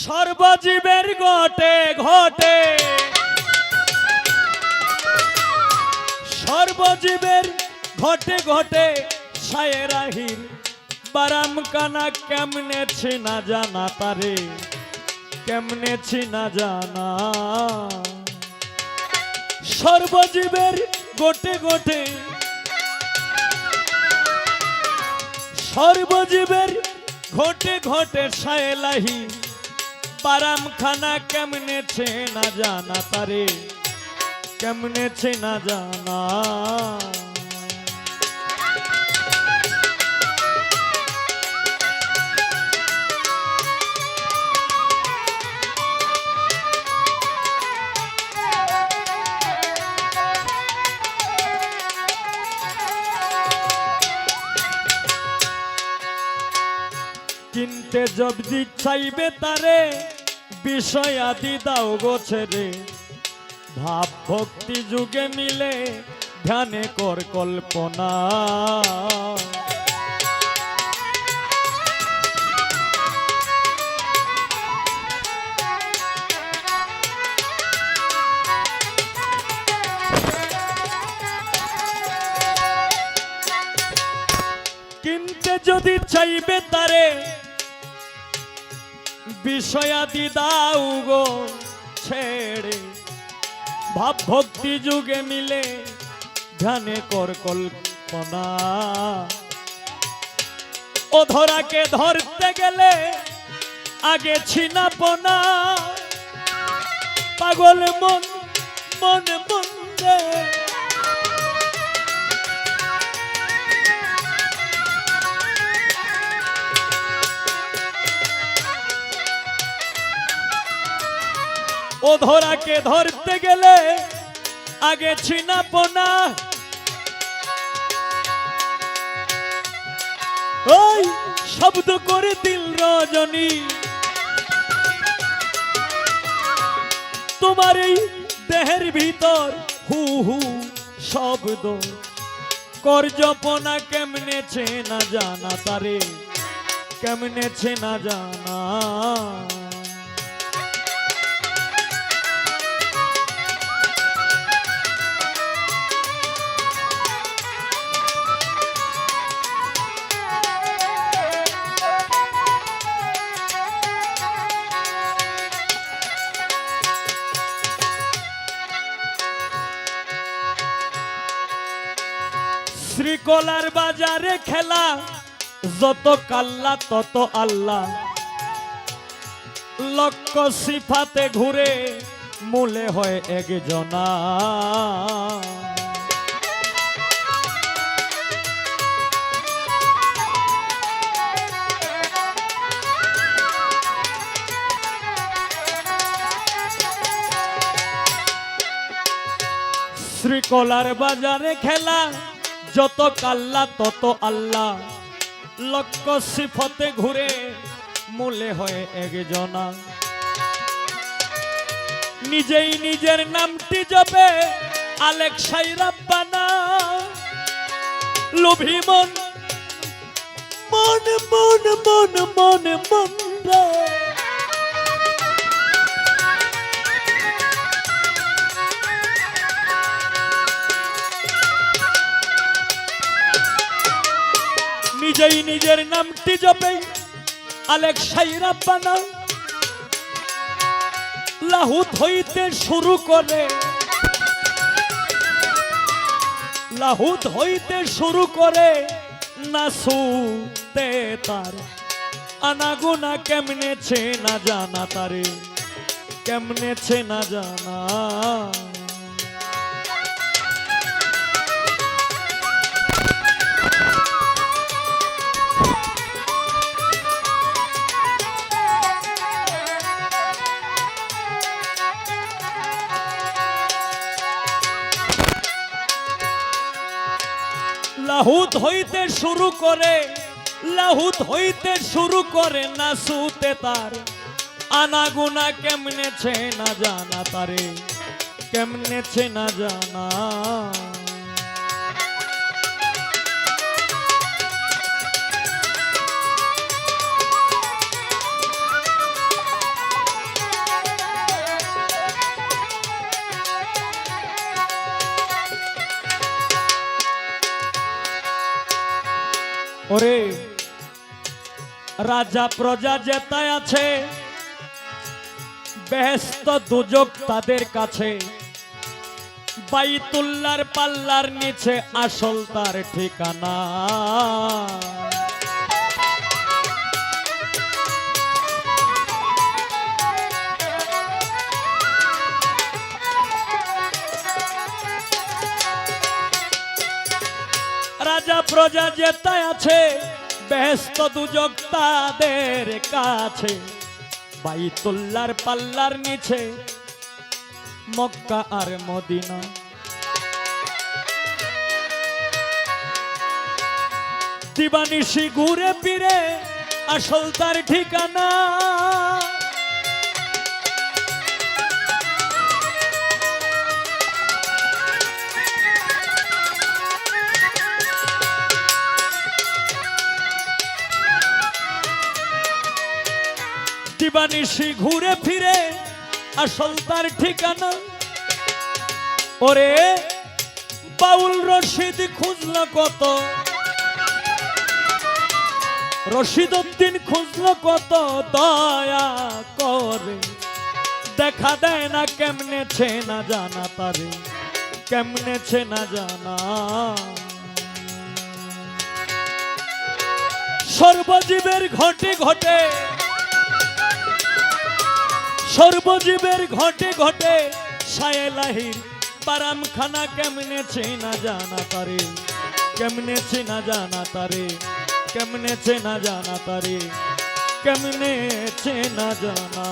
সর্বজীবের ঘটে ঘটে, সর্বজীবের ঘটে ঘটে সায়েরাহির বারাম কানা কেমনে ছিনা জানা তারে, কেমনে ছিনা জানা। সর্বজীবের ঘটে ঘটে, সর্বজীবের ঘটে ঘটে সায়েলাহি বারাম খানা কেমনে ছিনা জানা তারে, কেমনে ছিনা জানা। কিনতে যদি চাইবে তারে বিষয় আদি দাও গো ছেড়ে, ভাব ভক্তি যুগে মিলে ধ্যানে কর কল্পনা। কিনতে যদি চাইবে তারে বিষয়াদি দাও গো ছেড়ে, ভাব ভক্তি যুগে মিলে ধ্যানে কর কল্পনা। ও ধরাকে ধরতে গেলে আগে ছিনাপনা, পাগল মন মন মন রে। ও ধরাকে ধরতে গেলে আগে ছিনাপনা, ওই শব্দ করে দিল রজনী তোমার এই দেহের ভিতর হু হু শব্দ কর জপনা, কেমনে ছেনা জানা তারে, কেমনে ছেনা জানা। শ্রীকলার বাজারে খেলা, যত কাল্লা তত আল্লাহ, লক্ষ সিফাতে ঘুরে মূলে হয় একজনা। শ্রীকলার বাজারে খেলা, যত কাল্লা তত আল্লাহ, লক্ষ সিফতে ঘুরে মূলে হয় একজনা। নিজেই নিজের নামটি জপে আলেক সাই রাব্বানা, লোভী মন মন মন মন মন মন রে। নিজেই নিজের নামটি জপে আলেক সাই রাব্বানা, লাহুত হইতে শুরু করে, লাহুত হইতে শুরু করে নাসুতে তার, আনাগুনা কেমনে ছেনা জানা তারে, কেমনে ছেনা জানা। লাহুত হইতে শুরু করে, লাহুত হইতে শুরু করে নাসুতে তার, আনাগুনা কেমনে ছেনা জানা তারে, কেমনে ছেনা জানা। ওরে রাজা প্রজা যেতায় আছে, বেহেশত দুজক তাদের কাছে, বাইতুল্লাহর পাল্লার নিচে আসল তার ঠিকানা। রাজা প্রজা যেতায় আছে, বেহেশত দুজক তাদের কাছে, বাইতুল্লাহর পাল্লার নিচে মক্কা আর মদিনা। দিবানিশি ঘুরে ফিরে আসল তার ঠিকানা। দিবানিশি ঘুরে ফিরে আসল তার ঠিকানা। ওরে বাউল রশিদ খুঁজল কত, রশিদ উদ্দিন খুঁজল কত, দয়া করে দেখা দেয় না কেমনে ছে না জানা তারে, কেমনে ছে না জানা। সর্বজীবের ঘটে ঘটে, সর্বজীবের ঘটে ঘটে, সায়েলাহির বারামখানা কেমনে ছে না জানা তারে, কেমনে ছে না জানা তারে, কেমনে ছে না জানা তারে, কেমনে ছে না জানা।